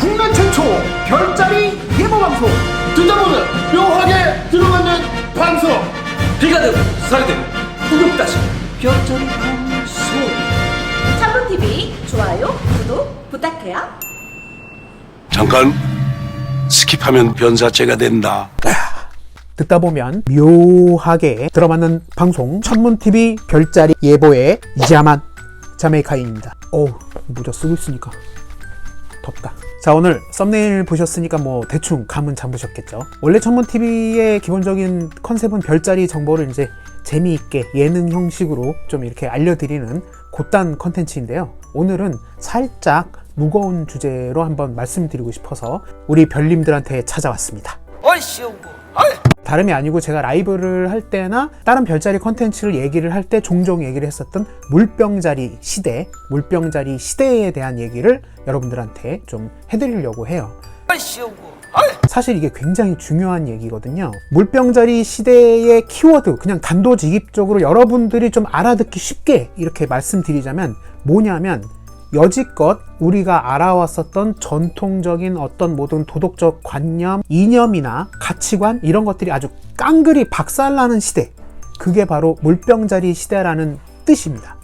국내 최초 별자리 예보 방송, 듣다 보면 묘하게 들어맞는 방송. 비가 되고 쌀이 되고 구독다시 별자리 방송. 참문TV 좋아요, 구독 부탁해요. 잠깐 스킵하면 변사체가 된다. 듣다 보면 묘하게 들어맞는 방송 천문TV 별자리 예보의 이자만 자메이카인입니다. 어우, 모자 쓰고 있으니까 덥다. 자, 오늘 썸네일 보셨으니까 뭐 대충 감은 잡으셨겠죠. 원래 천문TV의 기본적인 컨셉은 별자리 정보를 이제 재미있게 예능 형식으로 좀 이렇게 알려드리는 곧단 컨텐츠인데요. 오늘은 살짝 무거운 주제로 한번 말씀드리고 싶어서 우리 별님들한테 찾아왔습니다. 다름이 아니고 제가 라이브를 할 때나 다른 별자리 컨텐츠를 얘기를 할 때 종종 얘기를 했었던 물병자리 시대, 물병자리 시대에 대한 얘기를 여러분들한테 좀 해드리려고 해요. 사실 이게 굉장히 중요한 얘기거든요. 물병자리 시대의 키워드, 그냥 단도직입적으로 여러분들이 좀 알아듣기 쉽게 이렇게 말씀드리자면 뭐냐면, 여지껏 우리가 알아왔었던 전통적인 어떤 모든 도덕적 관념, 이념이나 가치관, 이런 것들이 아주 깡그리 박살나는 시대, 그게 바로 물병자리 시대라는 뜻입니다.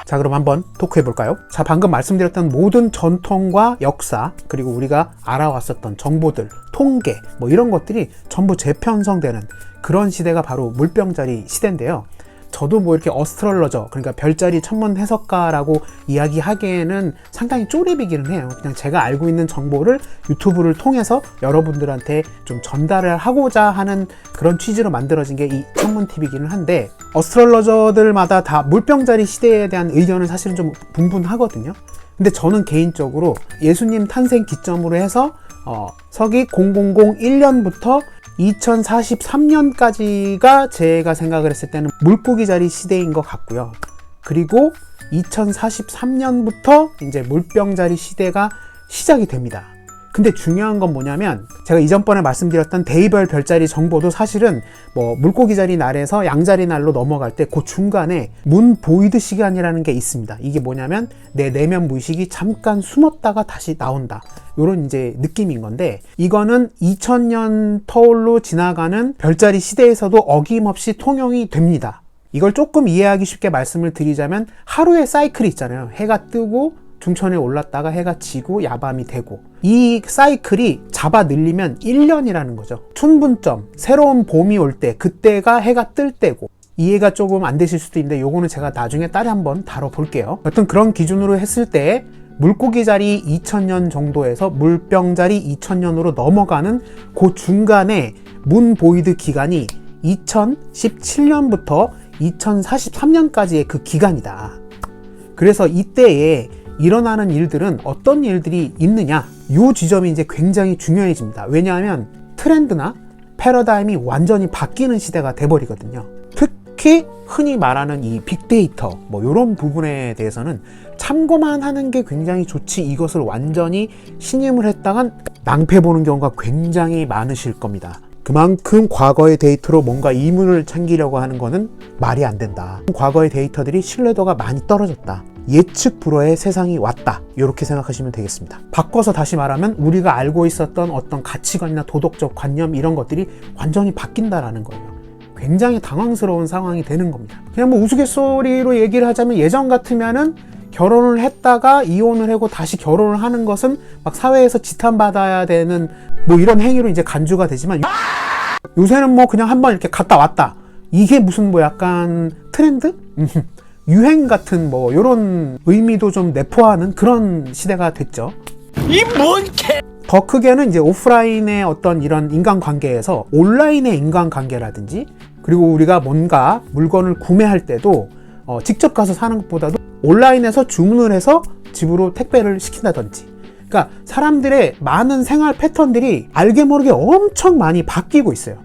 자, 그럼 한번 토크해 볼까요? 자, 방금 말씀드렸던 모든 전통과 역사, 그리고 우리가 알아왔었던 정보들, 통계, 뭐 이런 것들이 전부 재편성되는 그런 시대가 바로 물병자리 시대인데요. 저도 뭐 이렇게 어스트롤러저, 그러니까 별자리 천문 해석가라고 이야기하기에는 상당히 쪼렙이기는 해요. 그냥 제가 알고 있는 정보를 유튜브를 통해서 여러분들한테 좀 전달을 하고자 하는 그런 취지로 만들어진 게 이 천문TV이기는 한데, 어스트롤러저들마다 다 물병자리 시대에 대한 의견은 사실은 좀 분분하거든요. 근데 저는 개인적으로 예수님 탄생 기점으로 해서 서기 0001년부터 2043년까지가 제가 생각을 했을 때는 물고기 자리 시대인 것 같고요. 그리고 2043년부터 이제 물병자리 시대가 시작이 됩니다. 근데 중요한 건 뭐냐면, 제가 이전번에 말씀드렸던 데이별 별자리 정보도 사실은 뭐 물고기 자리 날에서 양자리 날로 넘어갈 때 그 중간에 문 보이드 시간이라는 게 있습니다. 이게 뭐냐면 내 내면 무의식이 잠깐 숨었다가 다시 나온다, 요런 이제 느낌인 건데, 이거는 2000년 터울로 지나가는 별자리 시대에서도 어김없이 통용이 됩니다. 이걸 조금 이해하기 쉽게 말씀을 드리자면, 하루의 사이클이 있잖아요. 해가 뜨고 중천에 올랐다가 해가 지고 야밤이 되고, 이 사이클이 잡아 늘리면 1년이라는 거죠. 춘분점, 새로운 봄이 올 때, 그때가 해가 뜰 때고. 이해가 조금 안 되실 수도 있는데 요거는 제가 나중에 따로 한번 다뤄볼게요. 어떤 그런 기준으로 했을 때 물고기 자리 2000년 정도에서 물병자리 2000년으로 넘어가는 그 중간에 문 보이드 기간이 2017년부터 2043년까지의 그 기간이다. 그래서 이때에 일어나는 일들은 어떤 일들이 있느냐, 이 지점이 이제 굉장히 중요해집니다. 왜냐하면 트렌드나 패러다임이 완전히 바뀌는 시대가 돼버리거든요. 특히 흔히 말하는 이 빅데이터, 뭐 이런 부분에 대해서는 참고만 하는 게 굉장히 좋지, 이것을 완전히 신임을 했다간 낭패 보는 경우가 굉장히 많으실 겁니다. 그만큼 과거의 데이터로 뭔가 이문을 챙기려고 하는 거는 말이 안 된다. 과거의 데이터들이 신뢰도가 많이 떨어졌다. 예측 불허의 세상이 왔다, 이렇게 생각하시면 되겠습니다. 바꿔서 다시 말하면 우리가 알고 있었던 어떤 가치관이나 도덕적 관념, 이런 것들이 완전히 바뀐다라는 거예요. 굉장히 당황스러운 상황이 되는 겁니다. 그냥 뭐 우스갯소리로 얘기를 하자면, 예전 같으면은 결혼을 했다가 이혼을 하고 다시 결혼을 하는 것은 막 사회에서 지탄받아야 되는 뭐 이런 행위로 이제 간주가 되지만, 요새는 뭐 그냥 한번 이렇게 갔다 왔다, 이게 무슨 뭐 약간 트렌드? 유행 같은 뭐 이런 의미도 좀 내포하는 그런 시대가 됐죠. 이 뭔 개? 더 크게는 이제 오프라인의 어떤 이런 인간관계에서 온라인의 인간관계라든지, 그리고 우리가 뭔가 물건을 구매할 때도 직접 가서 사는 것보다도 온라인에서 주문을 해서 집으로 택배를 시킨다든지, 그러니까 사람들의 많은 생활 패턴들이 알게 모르게 엄청 많이 바뀌고 있어요.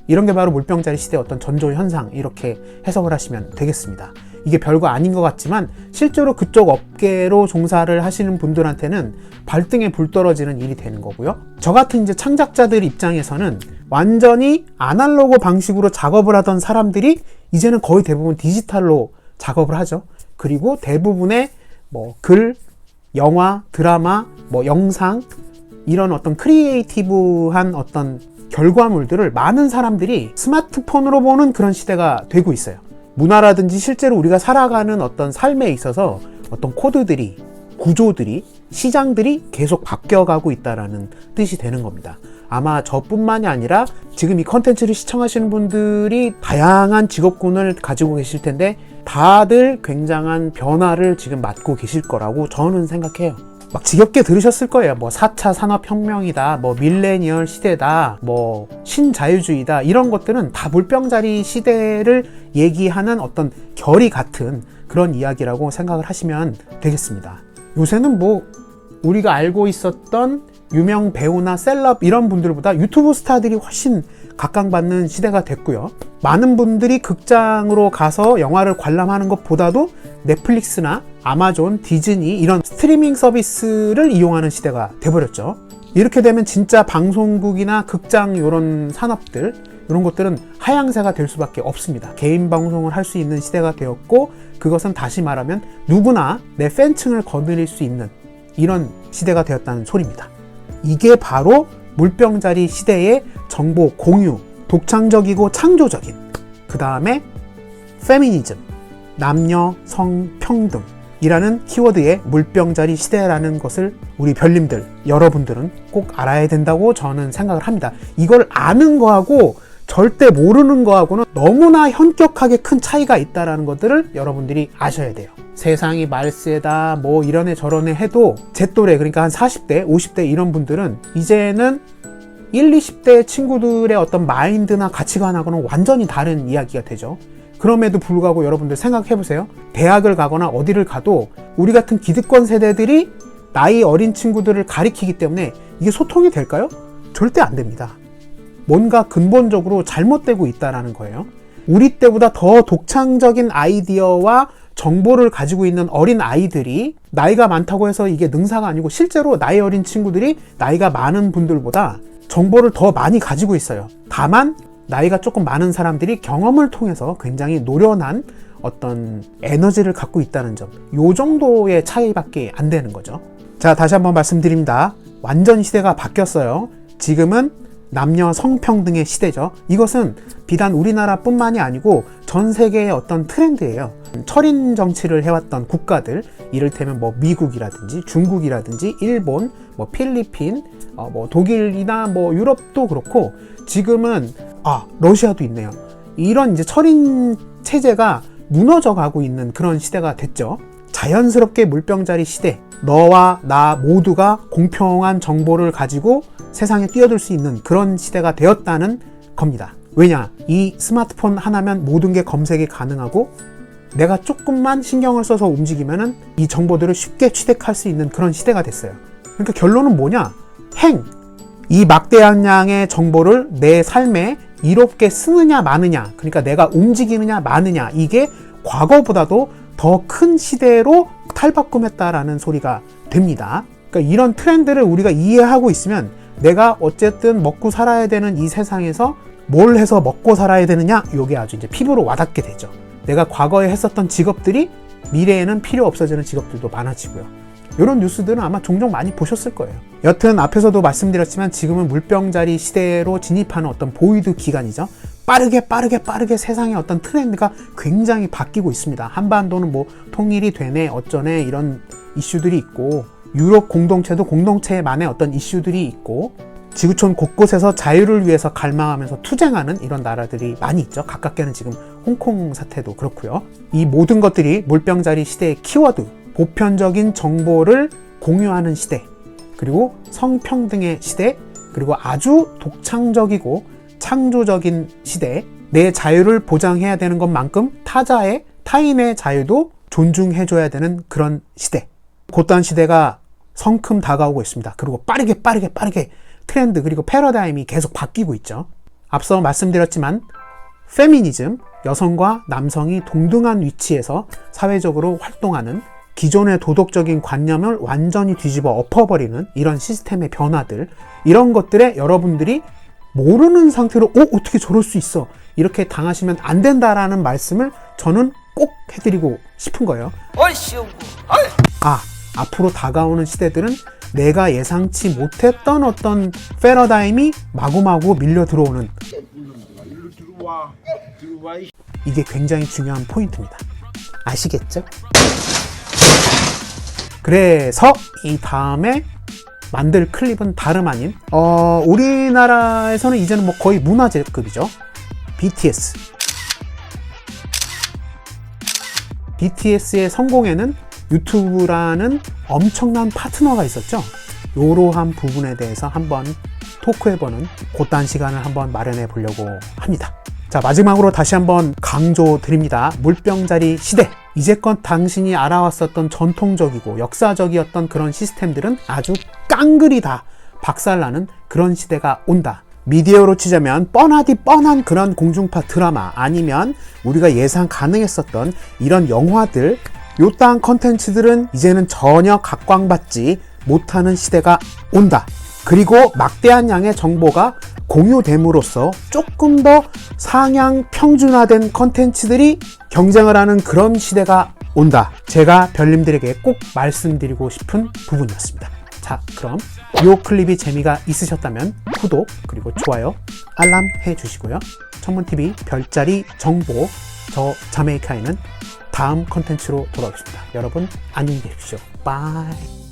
이런 게 바로 물병자리 시대의 어떤 전조현상, 이렇게 해석을 하시면 되겠습니다. 이게 별거 아닌 것 같지만 실제로 그쪽 업계로 종사를 하시는 분들한테는 발등에 불 떨어지는 일이 되는 거고요. 저 같은 이제 창작자들 입장에서는 완전히 아날로그 방식으로 작업을 하던 사람들이 이제는 거의 대부분 디지털로 작업을 하죠. 그리고 대부분의 뭐 글, 영화, 드라마, 뭐 영상 이런 어떤 크리에이티브한 어떤 결과물들을 많은 사람들이 스마트폰으로 보는 그런 시대가 되고 있어요. 문화라든지 실제로 우리가 살아가는 어떤 삶에 있어서 어떤 코드들이, 구조들이, 시장들이 계속 바뀌어가고 있다는 뜻이 되는 겁니다. 아마 저뿐만이 아니라 지금 이 컨텐츠를 시청하시는 분들이 다양한 직업군을 가지고 계실 텐데 다들 굉장한 변화를 지금 맞고 계실 거라고 저는 생각해요. 막 지겹게 들으셨을 거예요. 뭐 4차 산업혁명이다, 뭐 밀레니얼 시대다, 뭐 신자유주의다, 이런 것들은 다 물병자리 시대를 얘기하는 어떤 결이 같은 그런 이야기라고 생각을 하시면 되겠습니다. 요새는 뭐 우리가 알고 있었던 유명 배우나 셀럽 이런 분들보다 유튜브 스타들이 훨씬 각광받는 시대가 됐고요. 많은 분들이 극장으로 가서 영화를 관람하는 것보다도 넷플릭스나 아마존, 디즈니 이런 스트리밍 서비스를 이용하는 시대가 돼버렸죠. 이렇게 되면 진짜 방송국이나 극장 이런 산업들, 이런 것들은 하향세가 될 수밖에 없습니다. 개인 방송을 할 수 있는 시대가 되었고, 그것은 다시 말하면 누구나 내 팬층을 거느릴 수 있는 이런 시대가 되었다는 소리입니다. 이게 바로 물병자리 시대의 정보 공유, 독창적이고 창조적인, 그 다음에 페미니즘, 남녀 성평등 이라는 키워드의 물병자리 시대라는 것을 우리 별님들, 여러분들은 꼭 알아야 된다고 저는 생각을 합니다. 이걸 아는 거하고 절대 모르는 거하고는 너무나 현격하게 큰 차이가 있다는 것들을 여러분들이 아셔야 돼요. 세상이 말세다, 뭐 이런 애 저런 애 해도 제 또래, 그러니까 한 40대, 50대 이런 분들은 이제는 1, 20대 친구들의 어떤 마인드나 가치관하고는 완전히 다른 이야기가 되죠. 그럼에도 불구하고 여러분들 생각해보세요. 대학을 가거나 어디를 가도 우리 같은 기득권 세대들이 나이 어린 친구들을 가리키기 때문에 이게 소통이 될까요? 절대 안 됩니다. 뭔가 근본적으로 잘못되고 있다는 거예요. 우리 때보다 더 독창적인 아이디어와 정보를 가지고 있는 어린 아이들이 나이가 많다고 해서 이게 능사가 아니고 실제로 나이 어린 친구들이 나이가 많은 분들보다 정보를 더 많이 가지고 있어요. 다만 나이가 조금 많은 사람들이 경험을 통해서 굉장히 노련한 어떤 에너지를 갖고 있다는 점, 요 정도의 차이밖에 안 되는 거죠. 자, 다시 한번 말씀드립니다. 완전 시대가 바뀌었어요. 지금은 남녀 성평등의 시대죠. 이것은 비단 우리나라뿐만이 아니고 전 세계의 어떤 트렌드예요. 철인 정치를 해왔던 국가들, 이를테면 뭐 미국이라든지 중국이라든지 일본, 뭐 필리핀, 뭐 독일이나 뭐 유럽도 그렇고 지금은 러시아도 있네요. 이런 이제 철인 체제가 무너져 가고 있는 그런 시대가 됐죠. 자연스럽게 물병자리 시대, 너와 나 모두가 공평한 정보를 가지고 세상에 뛰어들 수 있는 그런 시대가 되었다는 겁니다. 왜냐? 이 스마트폰 하나면 모든 게 검색이 가능하고 내가 조금만 신경을 써서 움직이면은 이 정보들을 쉽게 취득할 수 있는 그런 시대가 됐어요. 그러니까 결론은 뭐냐? 이 막대한 양의 정보를 내 삶에 이롭게 쓰느냐 마느냐, 그러니까 내가 움직이느냐 마느냐, 이게 과거보다도 더 큰 시대로 탈바꿈했다라는 소리가 됩니다. 그러니까 이런 트렌드를 우리가 이해하고 있으면 내가 어쨌든 먹고 살아야 되는 이 세상에서 뭘 해서 먹고 살아야 되느냐, 이게 아주 이제 피부로 와닿게 되죠. 내가 과거에 했었던 직업들이 미래에는 필요 없어지는 직업들도 많아지고요. 이런 뉴스들은 아마 종종 많이 보셨을 거예요. 여튼 앞에서도 말씀드렸지만 지금은 물병자리 시대로 진입하는 어떤 보이드 기간이죠. 빠르게 세상의 어떤 트렌드가 굉장히 바뀌고 있습니다. 한반도는 뭐 통일이 되네 어쩌네 이런 이슈들이 있고, 유럽 공동체도 공동체만의 어떤 이슈들이 있고, 지구촌 곳곳에서 자유를 위해서 갈망하면서 투쟁하는 이런 나라들이 많이 있죠. 가깝게는 지금 홍콩 사태도 그렇고요. 이 모든 것들이 물병자리 시대의 키워드, 보편적인 정보를 공유하는 시대, 그리고 성평등의 시대, 그리고 아주 독창적이고 창조적인 시대, 내 자유를 보장해야 되는 것만큼 타인의 자유도 존중해줘야 되는 그런 시대, 곧단 시대가 성큼 다가오고 있습니다. 그리고 빠르게 트렌드 그리고 패러다임이 계속 바뀌고 있죠. 앞서 말씀드렸지만 페미니즘, 여성과 남성이 동등한 위치에서 사회적으로 활동하는 기존의 도덕적인 관념을 완전히 뒤집어 엎어버리는 이런 시스템의 변화들, 이런 것들에 여러분들이 모르는 상태로 어떻게 저럴 수 있어, 이렇게 당하시면 안 된다라는 말씀을 저는 꼭 해드리고 싶은 거예요. 앞으로 다가오는 시대들은 내가 예상치 못했던 어떤 패러다임이 마구마구 밀려 들어오는, 이게 굉장히 중요한 포인트입니다. 아시겠죠? 그래서 이 다음에 만들 클립은 다름 아닌 우리나라에서는 이제는 뭐 거의 문화재급이죠. BTS의 성공에는 유튜브라는 엄청난 파트너가 있었죠. 이러한 부분에 대해서 한번 토크해보는 그딴 시간을 한번 마련해 보려고 합니다. 자, 마지막으로 다시 한번 강조드립니다. 물병자리 시대. 이제껏 당신이 알아왔었던 전통적이고 역사적이었던 그런 시스템들은 아주 깡그리 다 박살나는 그런 시대가 온다. 미디어로 치자면 뻔하디 뻔한 그런 공중파 드라마, 아니면 우리가 예상 가능했었던 이런 영화들, 요딴 컨텐츠들은 이제는 전혀 각광받지 못하는 시대가 온다. 그리고 막대한 양의 정보가 공유됨으로써 조금 더 상향 평준화된 컨텐츠들이 경쟁을 하는 그런 시대가 온다. 제가 별님들에게 꼭 말씀드리고 싶은 부분이었습니다. 자, 그럼 이 클립이 재미가 있으셨다면 구독, 그리고 좋아요, 알람 해주시고요. 천문TV 별자리 정보, 저 자메이카인은 다음 컨텐츠로 돌아오겠습니다. 여러분 안녕히 계십시오. 바이.